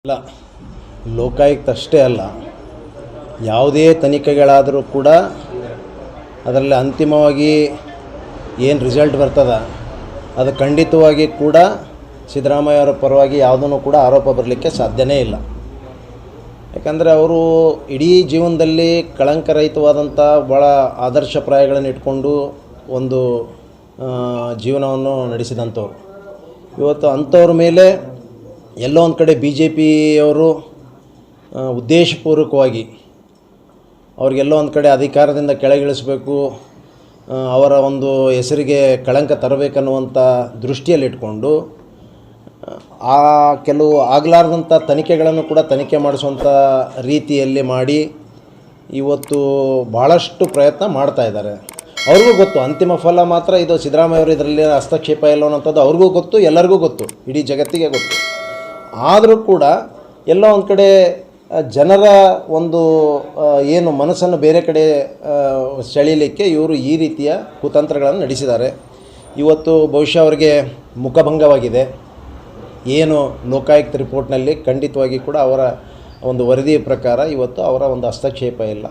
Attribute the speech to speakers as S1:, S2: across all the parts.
S1: ಇಲ್ಲ, ಲೋಕಾಯುಕ್ತ ಅಷ್ಟೇ ಅಲ್ಲ, ಯಾವುದೇ ತನಿಖೆಗಳಾದರೂ ಕೂಡ ಅದರಲ್ಲಿ ಅಂತಿಮವಾಗಿ ಏನು ರಿಸಲ್ಟ್ ಬರ್ತದೆ ಅದು ಖಂಡಿತವಾಗಿ ಕೂಡ ಸಿದ್ದರಾಮಯ್ಯ ಅವರ ಪರವಾಗಿ ಯಾವುದೂ ಕೂಡ ಆರೋಪ ಬರಲಿಕ್ಕೆ ಸಾಧ್ಯನೇ ಇಲ್ಲ. ಯಾಕಂದರೆ ಅವರು ಇಡೀ ಜೀವನದಲ್ಲಿ ಕಳಂಕರಹಿತವಾದಂಥ ಭಾಳ ಆದರ್ಶಪ್ರಾಯಗಳನ್ನು ಇಟ್ಕೊಂಡು ಒಂದು ಜೀವನವನ್ನು ನಡೆಸಿದಂಥವ್ರು. ಇವತ್ತು ಅಂಥವ್ರ ಮೇಲೆ ಎಲ್ಲೋ ಒಂದು ಕಡೆ ಬಿ ಜೆ ಪಿಯವರು ಉದ್ದೇಶಪೂರ್ವಕವಾಗಿ ಅವ್ರಿಗೆಲ್ಲೋ ಒಂದು ಕಡೆ ಅಧಿಕಾರದಿಂದ ಕೆಳಗಿಳಿಸಬೇಕು, ಅವರ ಒಂದು ಹೆಸರಿಗೆ ಕಳಂಕ ತರಬೇಕನ್ನುವಂಥ ದೃಷ್ಟಿಯಲ್ಲಿಟ್ಕೊಂಡು ಕೆಲವು ಆಗಲಾರ್ದಂಥ ತನಿಖೆಗಳನ್ನು ಕೂಡ ತನಿಖೆ ಮಾಡಿಸುವಂಥ ರೀತಿಯಲ್ಲಿ ಮಾಡಿ ಇವತ್ತು ಭಾಳಷ್ಟು ಪ್ರಯತ್ನ ಮಾಡ್ತಾಯಿದ್ದಾರೆ. ಅವ್ರಿಗೂ ಗೊತ್ತು ಅಂತಿಮ ಫಲ ಮಾತ್ರ ಇದು ಸಿದ್ದರಾಮಯ್ಯ ಅವರು ಇದರಲ್ಲಿ ಹಸ್ತಕ್ಷೇಪ ಇಲ್ಲ ಅನ್ನೋಂಥದ್ದು ಅವ್ರಿಗೂ ಗೊತ್ತು, ಎಲ್ಲರಿಗೂ ಗೊತ್ತು, ಇಡೀ ಜಗತ್ತಿಗೆ ಗೊತ್ತು. ಆದರೂ ಕೂಡ ಎಲ್ಲೋ ಒಂದು ಕಡೆ ಜನರ ಒಂದು ಏನು ಮನಸ್ಸನ್ನು ಬೇರೆ ಕಡೆ ಸೆಳೀಲಿಕ್ಕೆ ಇವರು ಈ ರೀತಿಯ ಕುತಂತ್ರಗಳನ್ನು ನಡೆಸಿದ್ದಾರೆ. ಇವತ್ತು ಬಹುಶಃ ಅವರಿಗೆ ಮುಖಭಂಗವಾಗಿದೆ. ಏನು ಲೋಕಾಯುಕ್ತ ರಿಪೋರ್ಟ್ನಲ್ಲಿ ಖಂಡಿತವಾಗಿ ಕೂಡ ಅವರ ಒಂದು ವರದಿಯ ಪ್ರಕಾರ ಇವತ್ತು ಅವರ ಒಂದು ಹಸ್ತಕ್ಷೇಪ ಇಲ್ಲ.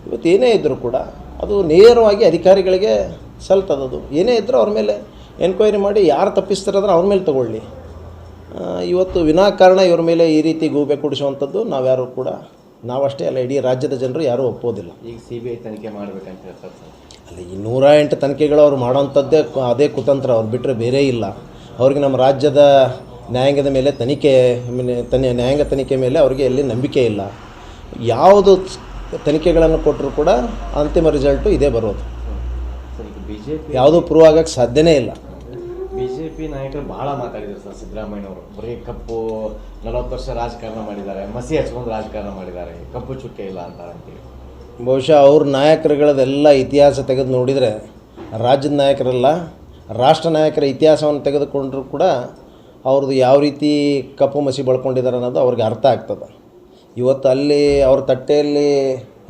S1: ಇವತ್ತು ಏನೇ ಇದ್ದರೂ ಕೂಡ ಅದು ನೇರವಾಗಿ ಅಧಿಕಾರಿಗಳಿಗೆ ಸಲ್ತದದು. ಏನೇ ಇದ್ದರೂ ಅವ್ರ ಮೇಲೆ ಎನ್ಕ್ವೈರಿ ಮಾಡಿ ಯಾರು ತಪ್ಪಿಸ್ತಾರಂದ್ರೆ ಅವ್ರ ಮೇಲೆ ತಗೊಳ್ಳಿ. ಇವತ್ತು ವಿನಾಕಾರಣ ಇವ್ರ ಮೇಲೆ ಈ ರೀತಿ ಗೂಬೆ ಕುಡಿಸುವಂಥದ್ದು ನಾವ್ಯಾರೂ ಕೂಡ, ನಾವಷ್ಟೇ ಅಲ್ಲ ಇಡೀ ರಾಜ್ಯದ ಜನರು ಯಾರೂ ಒಪ್ಪೋದಿಲ್ಲ.
S2: ಈಗ CBI ತನಿಖೆ ಮಾಡಬೇಕಂತ ಹೇಳ್ತಾರೆ ಸರ್.
S1: ಅಲ್ಲಿ ಈ 108 ತನಿಖೆಗಳು ಅವ್ರು ಮಾಡೋವಂಥದ್ದೇ ಅದೇ ಕುತಂತ್ರ, ಅವ್ರು ಬಿಟ್ಟರೆ ಬೇರೆ ಇಲ್ಲ. ಅವ್ರಿಗೆ ನಮ್ಮ ರಾಜ್ಯದ ನ್ಯಾಯಾಂಗದ ಮೇಲೆ ನ್ಯಾಯಾಂಗ ತನಿಖೆ ಮೇಲೆ ಅವ್ರಿಗೆ ಎಲ್ಲಿ ನಂಬಿಕೆ ಇಲ್ಲ. ಯಾವುದು ತನಿಖೆಗಳನ್ನು ಕೊಟ್ಟರೂ ಕೂಡ ಅಂತಿಮ ರಿಸಲ್ಟು ಇದೇ ಬರೋದು.
S2: BJP
S1: ಯಾವುದೂ ಪ್ರೂವ್ ಆಗೋಕ್ಕೆ ಸಾಧ್ಯನೇ ಇಲ್ಲ.
S2: BJP ನಾಯಕರು ಭಾಳ ಮಾತಾಡಿದ್ದಾರೆ ಸರ್. ಸಿದ್ದರಾಮಯ್ಯನವರು ಬರೀ ಕಪ್ಪು 40 ವರ್ಷ ರಾಜಕಾರಣ ಮಾಡಿದ್ದಾರೆ, ಮಸಿ ಹಚ್ಕೊಂಡು ರಾಜಕಾರಣ ಮಾಡಿದ್ದಾರೆ, ಕಪ್ಪು ಚುಕ್ಕೆ ಇಲ್ಲ ಅಂತೇಳಿ.
S1: ಬಹುಶಃ ಅವ್ರ ನಾಯಕರುಗಳದೆಲ್ಲ ಇತಿಹಾಸ ತೆಗೆದು ನೋಡಿದರೆ, ರಾಜ್ಯದ ನಾಯಕರಲ್ಲ ರಾಷ್ಟ್ರ ನಾಯಕರ ಇತಿಹಾಸವನ್ನು ತೆಗೆದುಕೊಂಡ್ರೂ ಕೂಡ ಅವ್ರದ್ದು ಯಾವ ರೀತಿ ಕಪ್ಪು ಮಸಿ ಬಳ್ಕೊಂಡಿದ್ದಾರೆ ಅನ್ನೋದು ಅವ್ರಿಗೆ ಅರ್ಥ ಆಗ್ತದೆ. ಇವತ್ತು ಅಲ್ಲಿ ಅವ್ರ ತಟ್ಟೆಯಲ್ಲಿ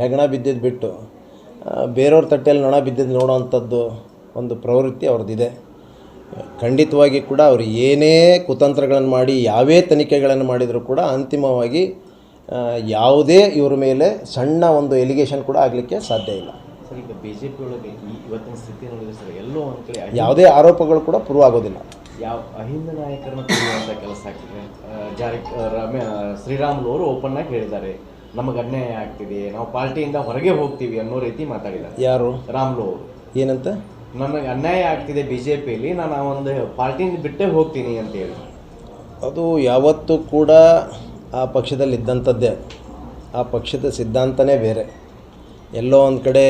S1: ಹೆಗಣ ಬಿದ್ದಿದ್ದು ಬಿಟ್ಟು ಬೇರೆಯವ್ರ ತಟ್ಟೆಯಲ್ಲಿ ನೊಣ ಬಿದ್ದಿದ್ದು ನೋಡೋವಂಥದ್ದು ಒಂದು ಪ್ರವೃತ್ತಿ ಅವ್ರದ್ದಿದೆ. ಖಂಡಿತವಾಗಿ ಕೂಡ ಅವರು ಏನೇ ಕುತಂತ್ರಗಳನ್ನು ಮಾಡಿ ಯಾವೇ ತನಿಖೆಗಳನ್ನು ಮಾಡಿದರೂ ಕೂಡ ಅಂತಿಮವಾಗಿ ಯಾವುದೇ ಇವ್ರ ಮೇಲೆ ಸಣ್ಣ ಒಂದು ಎಲಿಗೇಷನ್ ಕೂಡ ಆಗಲಿಕ್ಕೆ ಸಾಧ್ಯ ಇಲ್ಲ.
S2: ಸರ್, ಈಗ BJP ಒಳಗೆ ಇವತ್ತಿನ ಸ್ಥಿತಿ ನೋಡಿದ್ರೆ ಸರ್, ಎಲ್ಲೋ ಒಂದು ಕಡೆ
S1: ಯಾವುದೇ ಆರೋಪಗಳು ಕೂಡ ಪ್ರೂವ್ ಆಗೋದಿಲ್ಲ.
S2: ಯಾವ ಅಹಿಂದ ನಾಯಕರನ್ನ ತೆಗೆಯುವಂಥ ಕೆಲಸ ಆಗ್ತಿದೆ. ಶ್ರೀರಾಮುಲು ಅವರು ಓಪನ್ ಆಗಿ ಹೇಳಿದ್ದಾರೆ, ನಮಗೆ ಅನ್ಯಾಯ ಆಗ್ತಿದೆ, ನಾವು ಪಾರ್ಟಿಯಿಂದ ಹೊರಗೆ ಹೋಗ್ತೀವಿ ಅನ್ನೋ ರೀತಿ ಮಾತಾಡಿದ್ದಾರೆ.
S1: ಯಾರು?
S2: ರಾಮುಲು ಅವರು.
S1: ಏನಂತ?
S2: ನನಗೆ ಅನ್ಯಾಯ ಆಗ್ತಿದೆ BJPಯಲ್ಲಿ, ನಾನು ಒಂದು ಪಾರ್ಟಿಯಿಂದ ಬಿಟ್ಟೇ ಹೋಗ್ತೀನಿ ಅಂತೇಳಿ.
S1: ಅದು ಯಾವತ್ತೂ ಕೂಡ ಆ ಪಕ್ಷದಲ್ಲಿ ಇದ್ದಂಥದ್ದೇ. ಆ ಪಕ್ಷದ ಸಿದ್ಧಾಂತನೇ ಬೇರೆ. ಎಲ್ಲೋ ಒಂದು ಕಡೆ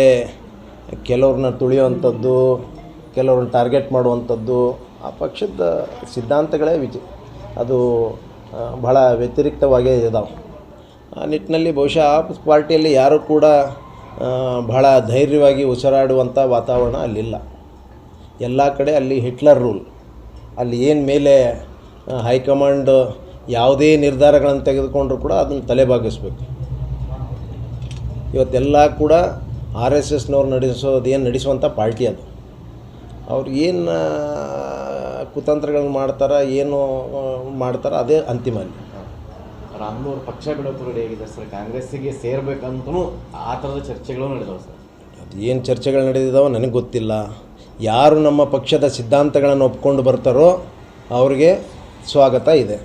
S1: ಕೆಲವ್ರನ್ನ ತುಳಿಯುವಂಥದ್ದು, ಕೆಲವ್ರನ್ನ ಟಾರ್ಗೆಟ್ ಮಾಡುವಂಥದ್ದು ಆ ಪಕ್ಷದ ಸಿದ್ಧಾಂತಗಳೇ ಅದು ಬಹಳ ವ್ಯತಿರಿಕ್ತವಾಗೇ ಇದ್ದಾವೆ. ಆ ನಿಟ್ಟಿನಲ್ಲಿ ಬಹುಶಃ ಆ ಪಾರ್ಟಿಯಲ್ಲಿ ಯಾರೂ ಕೂಡ ಬಹಳ ಧೈರ್ಯವಾಗಿ ಉಸಿರಾಡುವಂಥ ವಾತಾವರಣ ಅಲ್ಲಿಲ್ಲ. ಎಲ್ಲ ಕಡೆ ಅಲ್ಲಿ ಹಿಟ್ಲರ್ ರೂಲ್. ಅಲ್ಲಿ ಏನು ಮೇಲೆ ಹೈಕಮಾಂಡ್ ಯಾವುದೇ ನಿರ್ಧಾರಗಳನ್ನು ತೆಗೆದುಕೊಂಡ್ರೂ ಕೂಡ ಅದನ್ನು ತಲೆಬಾಗಿಸ್ಬೇಕು. ಇವತ್ತೆಲ್ಲ ಕೂಡ RSSನವ್ರು ನಡೆಸುವಂಥ ಪಾರ್ಟಿ ಅದು. ಅವ್ರು ಏನು ಕುತಂತ್ರಗಳನ್ನು ಮಾಡ್ತಾರೆ, ಏನು ಮಾಡ್ತಾರೆ ಅದೇ ಅಂತಿಮ. ಅಲ್ಲಿ
S2: ರಾಮುಲು ಅವ್ರ ಪಕ್ಷ ಬಿಡೋದು ರೆಡಿ ಆಗಿದೆ ಸರ್. ಕಾಂಗ್ರೆಸ್ಸಿಗೆ ಸೇರ್ಬೇಕಂತೂ ಆ ಥರದ ಚರ್ಚೆಗಳು ನಡೆದವು ಸರ್.
S1: ಅದು ಏನು ಚರ್ಚೆಗಳು ನಡೆದಿದ್ದಾವೆ ನನಗೆ ಗೊತ್ತಿಲ್ಲ. ಯಾರು ನಮ್ಮ ಪಕ್ಷದ ಸಿದ್ಧಾಂತಗಳನ್ನು ಒಪ್ಕೊಂಡು ಬರ್ತಾರೋ ಅವ್ರಿಗೆ ಸ್ವಾಗತ ಇದೆ.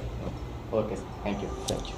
S2: Okay sir, thank you.